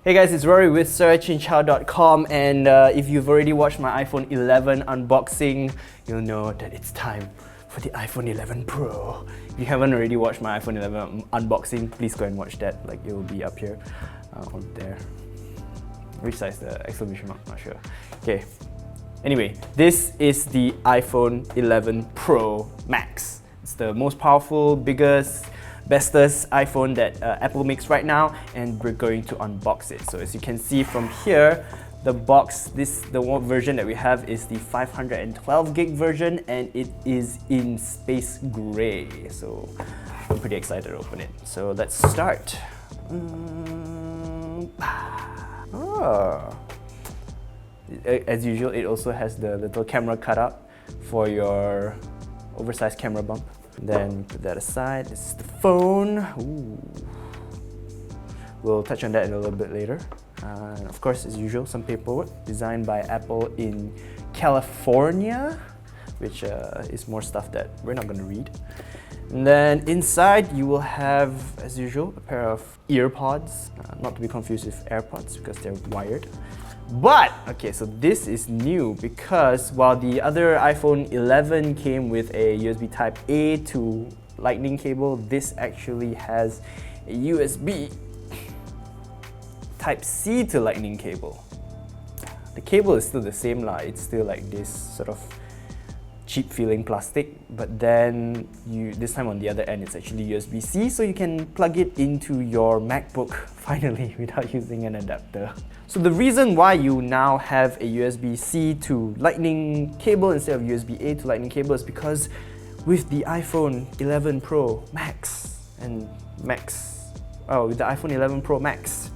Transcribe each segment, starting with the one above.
Hey guys, it's Rory with searchandchow.com, and if you've already watched my iPhone 11 unboxing, you'll know that it's time for the iPhone 11 Pro. If you haven't already watched my iPhone 11 unboxing, please go and watch that. Like, it will be up here or there. Which size? The exclamation mark? Not sure. Okay. Anyway, this is the iPhone 11 Pro Max. It's the most powerful, biggest, bestest iPhone that Apple makes right now, and we're going to unbox it. So as you can see from here, the box, the one version that we have is the 512 gig version, and it is in space gray. So I'm pretty excited to open it. So let's start. As usual, it also has the little camera cutout for your oversized camera bump. Then put that aside. This is the phone. Ooh. We'll touch on that in a little bit later. And of course, as usual, some paperwork designed by Apple in California, which is more stuff that we're not going to read. And then inside, you will have, as usual, a pair of earpods, not to be confused with AirPods because they're wired. But, okay, so this is new because while the other iPhone 11 came with a USB Type-A to Lightning cable, this actually has a USB Type-C to Lightning cable. The cable is still the same lah, it's still like this sort of cheap feeling plastic, but then this time on the other end it's actually USB-C, so you can plug it into your MacBook finally without using an adapter. So the reason why you now have a USB-C to Lightning cable instead of USB-A to Lightning cable is because with the iPhone 11 Pro Max with the iPhone 11 Pro Max,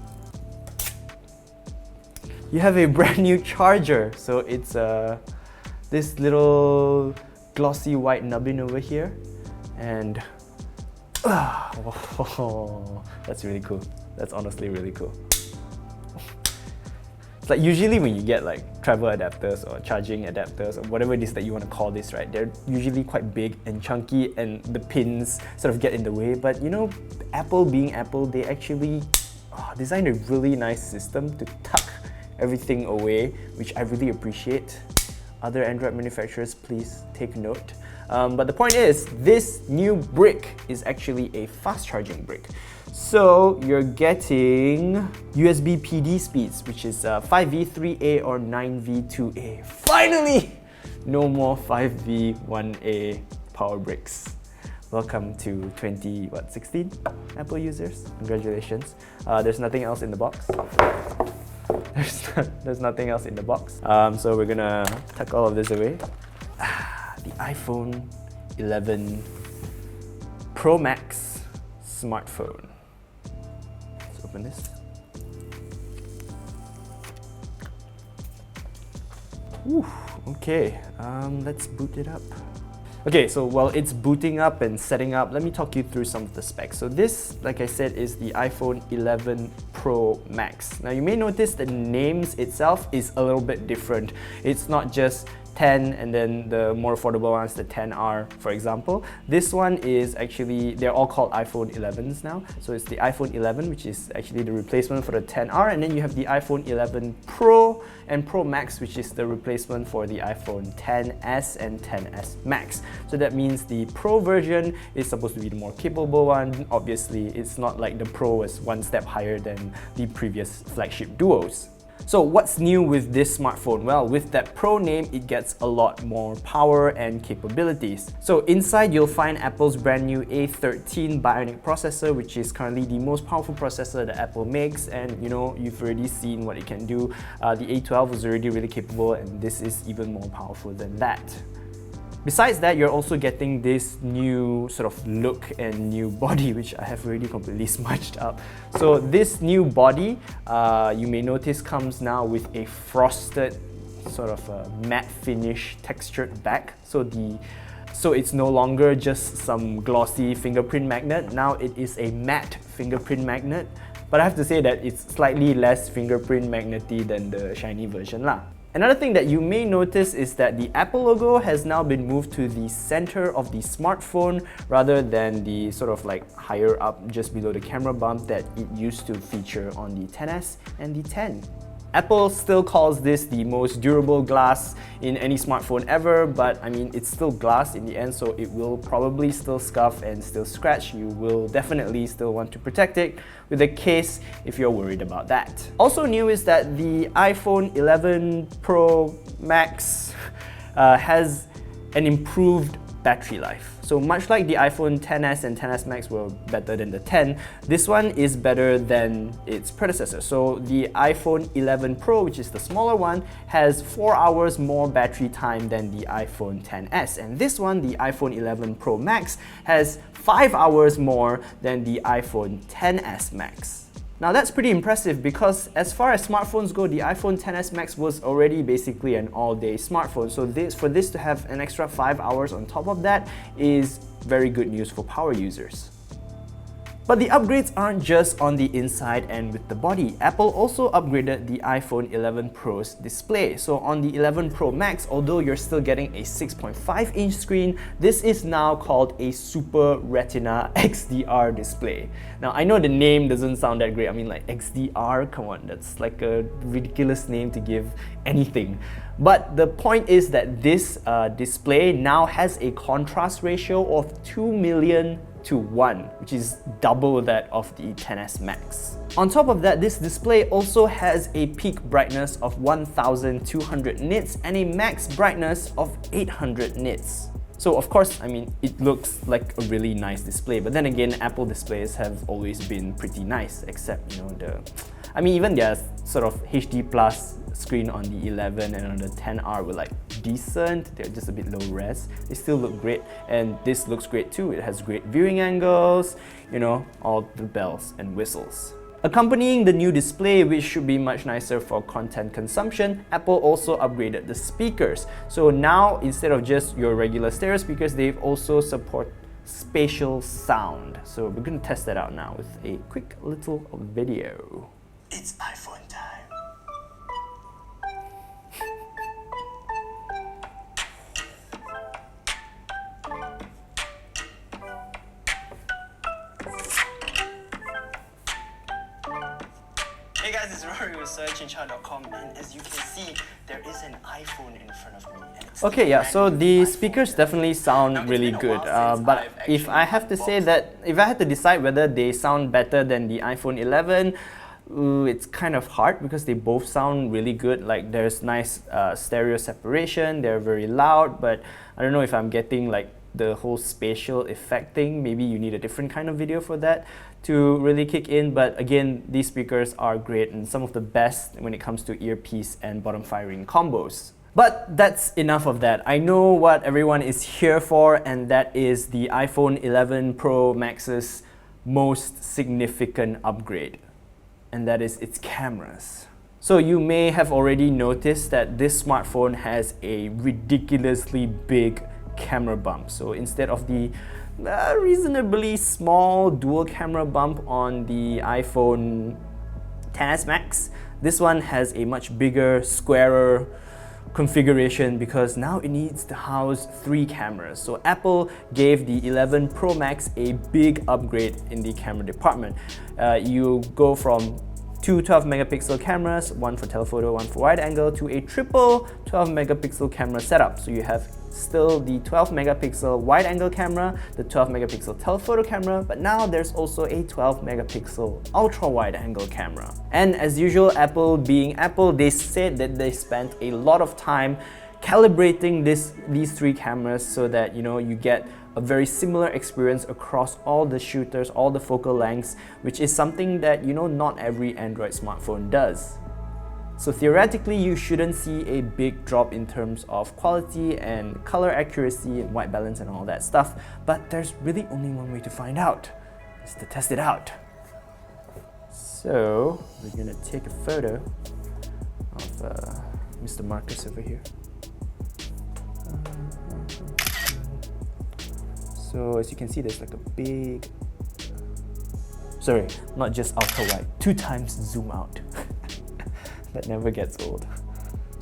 you have a brand new charger. So it's this little glossy white nubbin over here, and that's really cool. That's honestly really cool. It's like usually when you get like travel adapters or charging adapters or whatever it is that you want to call this, right? They're usually quite big and chunky and the pins sort of get in the way. But you know, Apple being Apple, they actually designed a really nice system to tuck everything away, which I really appreciate. Other Android manufacturers, please take note. But the point is, this new brick is actually a fast charging brick. So you're getting USB PD speeds, which is 5V3A or 9V2A. Finally! No more 5V1A power bricks. Welcome to 2016 Apple users. Congratulations. There's nothing else in the box. There's nothing else in the box. So we're gonna tuck all of this away. The iPhone 11 Pro Max smartphone. Let's open this. Ooh, okay, let's boot it up. Okay, so while it's booting up and setting up, let me talk you through some of the specs. So this, like I said, is the iPhone 11 Pro Max. Now you may notice the names itself is a little bit different. It's not just 10 and then the more affordable ones, the 10R, for example. This one is actually, they're all called iPhone 11s now. So it's the iPhone 11, which is actually the replacement for the 10R, and then you have the iPhone 11 Pro and Pro Max, which is the replacement for the iPhone 10s and 10s Max. So that means the Pro version is supposed to be the more capable one. Obviously, it's not like the Pro was one step higher than the previous flagship duos. So what's new with this smartphone? Well, with that Pro name, it gets a lot more power and capabilities. So inside, you'll find Apple's brand new A13 Bionic processor, which is currently the most powerful processor that Apple makes. And you know, you've already seen what it can do. The A12 was already really capable, and this is even more powerful than that. Besides that, you're also getting this new sort of look and new body, which I have already completely smudged up. So this new body, you may notice, comes now with a frosted sort of a matte finish textured back. So it's no longer just some glossy fingerprint magnet. Now it is a matte fingerprint magnet. But I have to say that it's slightly less fingerprint magnety than the shiny version lah. Another thing that you may notice is that the Apple logo has now been moved to the center of the smartphone rather than the sort of like higher up just below the camera bump that it used to feature on the XS and the 10. Apple still calls this the most durable glass in any smartphone ever, but I mean, it's still glass in the end, so it will probably still scuff and still scratch. You will definitely still want to protect it with a case if you're worried about that. Also new is that the iPhone 11 Pro Max has an improved battery life. So much like the iPhone XS and XS Max were better than the 10, this one is better than its predecessor. So the iPhone 11 Pro, which is the smaller one, has 4 hours more battery time than the iPhone XS. And this one, the iPhone 11 Pro Max, has 5 hours more than the iPhone XS Max. Now that's pretty impressive because as far as smartphones go, the iPhone XS Max was already basically an all-day smartphone. So for this to have an extra 5 hours on top of that is very good news for power users. But the upgrades aren't just on the inside and with the body. Apple also upgraded the iPhone 11 Pro's display. So on the 11 Pro Max, although you're still getting a 6.5-inch screen, this is now called a Super Retina XDR display. Now I know the name doesn't sound that great. I mean, like XDR, come on, that's like a ridiculous name to give anything. But the point is that this display now has a contrast ratio of 2 million to 1, which is double that of the XS Max. On top of that, this display also has a peak brightness of 1200 nits and a max brightness of 800 nits. So of course, I mean, it looks like a really nice display, but then again, Apple displays have always been pretty nice, except, you know, even their sort of HD plus screen on the 11 and on the 10R were like decent, they're just a bit low res. They still look great, and this looks great too. It has great viewing angles, you know, all the bells and whistles. Accompanying the new display, which should be much nicer for content consumption, Apple also upgraded the speakers. So now, instead of just your regular stereo speakers, they've also support spatial sound. So we're going to test that out now with a quick little video. It's iPhone time. Hey guys, it's Rory with searchinchart.com, and as you can see, there is an iPhone in front of me. Okay, yeah, so the speakers definitely sound really good, but if I have to say that, if I had to decide whether they sound better than the iPhone 11, it's kind of hard because they both sound really good. Like there's nice stereo separation, they're very loud, but I don't know if I'm getting like the whole spatial effect thing. Maybe you need a different kind of video for that to really kick in. But again, these speakers are great and some of the best when it comes to earpiece and bottom firing combos. But that's enough of that. I know what everyone is here for, and that is the iPhone 11 Pro Max's most significant upgrade, and that is its cameras. So you may have already noticed that this smartphone has a ridiculously big camera bump. So instead of the reasonably small dual camera bump on the iPhone XS Max, this one has a much bigger, squarer configuration because now it needs to house 3 cameras. So Apple gave the 11 Pro Max a big upgrade in the camera department. You go from 2 12-megapixel cameras, one for telephoto, one for wide angle, to a triple 12-megapixel camera setup. So you have still the 12-megapixel wide angle camera, the 12-megapixel telephoto camera, but now there's also a 12-megapixel ultra wide angle camera. And as usual, Apple being Apple, they said that they spent a lot of time calibrating these 3 cameras so that, you know, you get a very similar experience across all the shooters, all the focal lengths, which is something that, you know, not every Android smartphone does. So theoretically, you shouldn't see a big drop in terms of quality and color accuracy and white balance and all that stuff, but there's really only one way to find out, is to test it out. So we're gonna take a photo of Mr. Marcus over here. So as you can see, there's like a big, sorry, not just ultra wide, 2 times zoom out. That never gets old.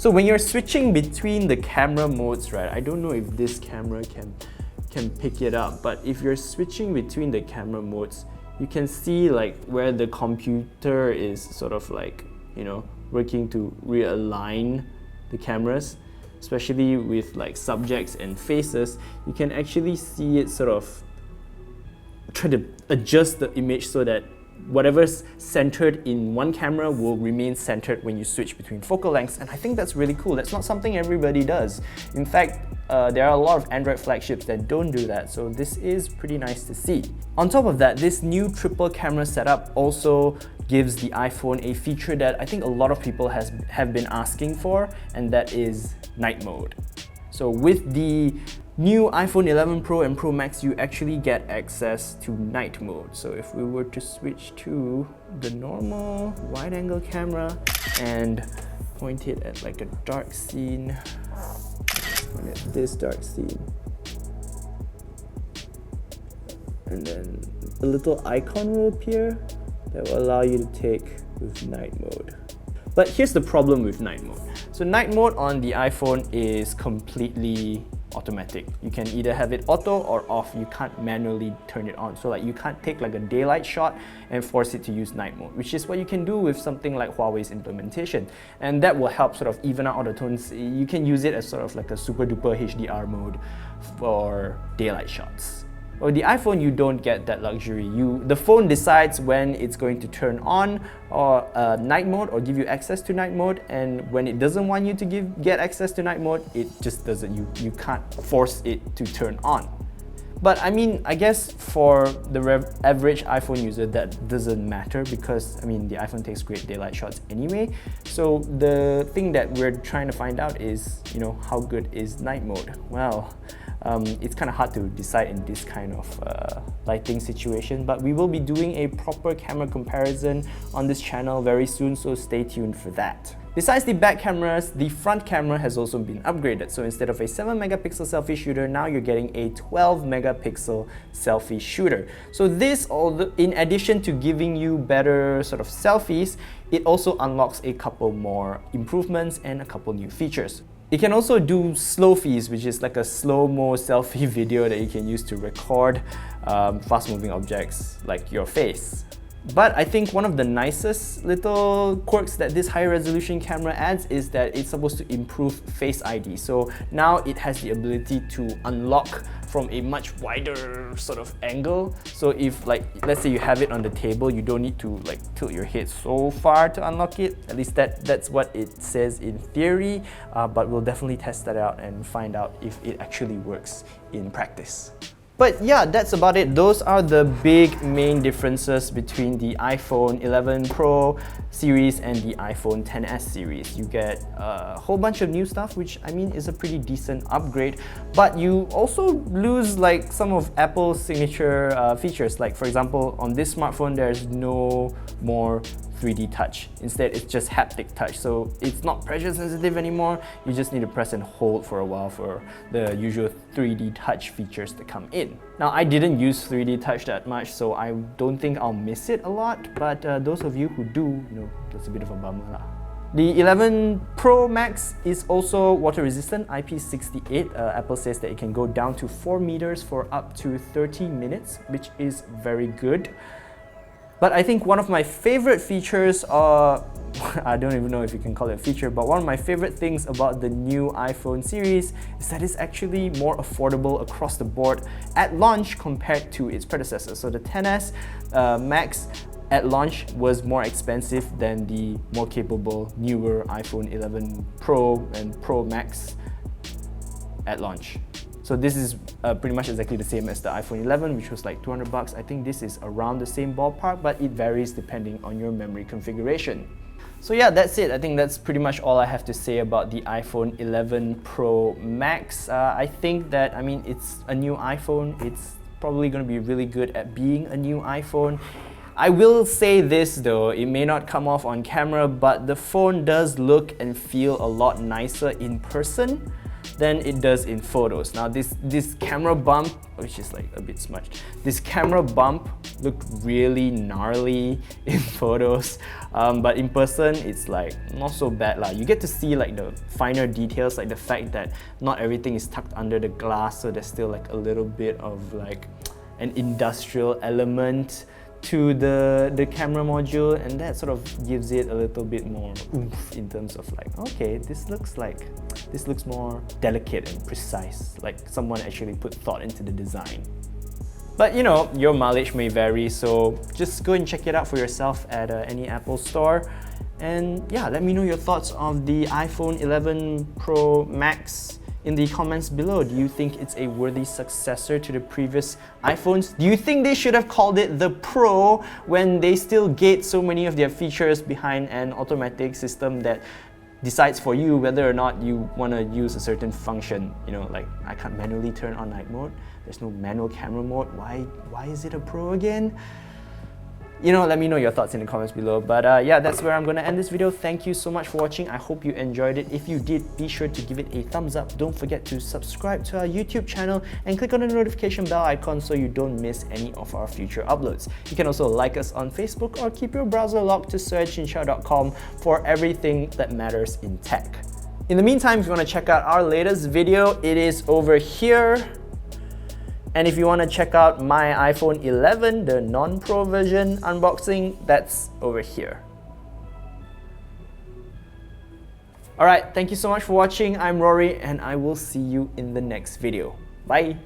So when you're switching between the camera modes, right, I don't know if this camera can pick it up, but if you're switching between the camera modes, you can see like where the computer is sort of like, you know, working to realign the cameras, especially with like subjects and faces. You can actually see it sort of try to adjust the image so that whatever's centered in one camera will remain centered when you switch between focal lengths, and I think that's really cool. That's not something everybody does. In fact, there are a lot of Android flagships that don't do that, so this is pretty nice to see. On top of that, this new triple camera setup also gives the iPhone a feature that I think a lot of people have been asking for, and that is night mode. So with the new iPhone 11 Pro and Pro Max, you actually get access to night mode. So if we were to switch to the normal wide-angle camera and point it at like a dark scene, point at this dark scene, and then a little icon will appear that will allow you to take with night mode. But here's the problem with night mode. So night mode on the iPhone is completely automatic. You can either have it auto or off. You can't manually turn it on. So like you can't take like a daylight shot and force it to use night mode, which is what you can do with something like Huawei's implementation. And that will help sort of even out all the tones. You can use it as sort of like a super duper HDR mode for daylight shots. With the iPhone, you don't get that luxury. The phone decides when it's going to turn on or night mode or give you access to night mode, and when it doesn't want you to get access to night mode, it just doesn't. You can't force it to turn on. But I mean, I guess for the average iPhone user, that doesn't matter because I mean, the iPhone takes great daylight shots anyway. So the thing that we're trying to find out is, you know, how good is night mode? Well, it's kind of hard to decide in this kind of lighting situation, but we will be doing a proper camera comparison on this channel very soon, so stay tuned for that. Besides the back cameras, the front camera has also been upgraded. So instead of a 7 megapixel selfie shooter, now you're getting a 12 megapixel selfie shooter. So this, in addition to giving you better sort of selfies, it also unlocks a couple more improvements and a couple new features. It can also do slow-fies, which is like a slow-mo selfie video that you can use to record fast-moving objects like your face. But I think one of the nicest little quirks that this higher resolution camera adds is that it's supposed to improve Face ID. So now it has the ability to unlock from a much wider sort of angle. So if like, let's say you have it on the table, you don't need to like tilt your head so far to unlock it. At least that's what it says in theory, but we'll definitely test that out and find out if it actually works in practice. But yeah, that's about it. Those are the big main differences between the iPhone 11 Pro series and the iPhone XS series. You get a whole bunch of new stuff, which I mean is a pretty decent upgrade, but you also lose like some of Apple's signature features. Like for example, on this smartphone, there's no more 3D touch. Instead, it's just haptic touch. So it's not pressure sensitive anymore. You just need to press and hold for a while for the usual 3D touch features to come in. Now, I didn't use 3D touch that much, so I don't think I'll miss it a lot, but those of you who do, you know, that's a bit of a bummer lah. The 11 Pro Max is also water resistant, IP68. Apple says that it can go down to 4 meters for up to 30 minutes, which is very good. But I think one of my favorite features, I don't even know if you can call it a feature, but one of my favorite things about the new iPhone series is that it's actually more affordable across the board at launch compared to its predecessor. So the XS Max at launch was more expensive than the more capable, newer iPhone 11 Pro and Pro Max at launch. So this is pretty much exactly the same as the iPhone 11, which was like 200 bucks. I think this is around the same ballpark, but it varies depending on your memory configuration. So yeah, that's it. I think that's pretty much all I have to say about the iPhone 11 Pro Max. I think that, I mean, it's a new iPhone. It's probably going to be really good at being a new iPhone. I will say this though, it may not come off on camera, but the phone does look and feel a lot nicer in person. than it does in photos. Now this camera bump, which is like a bit smudged, this camera bump looked really gnarly in photos, but in person it's like not so bad lah. You get to see like the finer details, like the fact that not everything is tucked under the glass, so there's still like a little bit of like an industrial element to the camera module, and that sort of gives it a little bit more oomph in terms of like, okay, this looks more delicate and precise, like someone actually put thought into the design. But you know, your mileage may vary, so just go and check it out for yourself at any Apple store. And yeah, let me know your thoughts on the iPhone 11 Pro Max in the comments below. Do you think it's a worthy successor to the previous iPhones? Do you think they should have called it the Pro when they still gate so many of their features behind an automatic system that decides for you whether or not you want to use a certain function? You know, like I can't manually turn on night mode. There's no manual camera mode. Why is it a Pro again? You know, let me know your thoughts in the comments below. But yeah, that's where I'm gonna end this video. Thank you so much for watching. I hope you enjoyed it. If you did, be sure to give it a thumbs up. Don't forget to subscribe to our YouTube channel and click on the notification bell icon so you don't miss any of our future uploads. You can also like us on Facebook or keep your browser locked to searchinsha.com for everything that matters in tech. In the meantime, if you want to check out our latest video, it is over here. And if you want to check out my iPhone 11, the non-Pro version unboxing, that's over here. Alright, thank you so much for watching. I'm Rory and I will see you in the next video. Bye!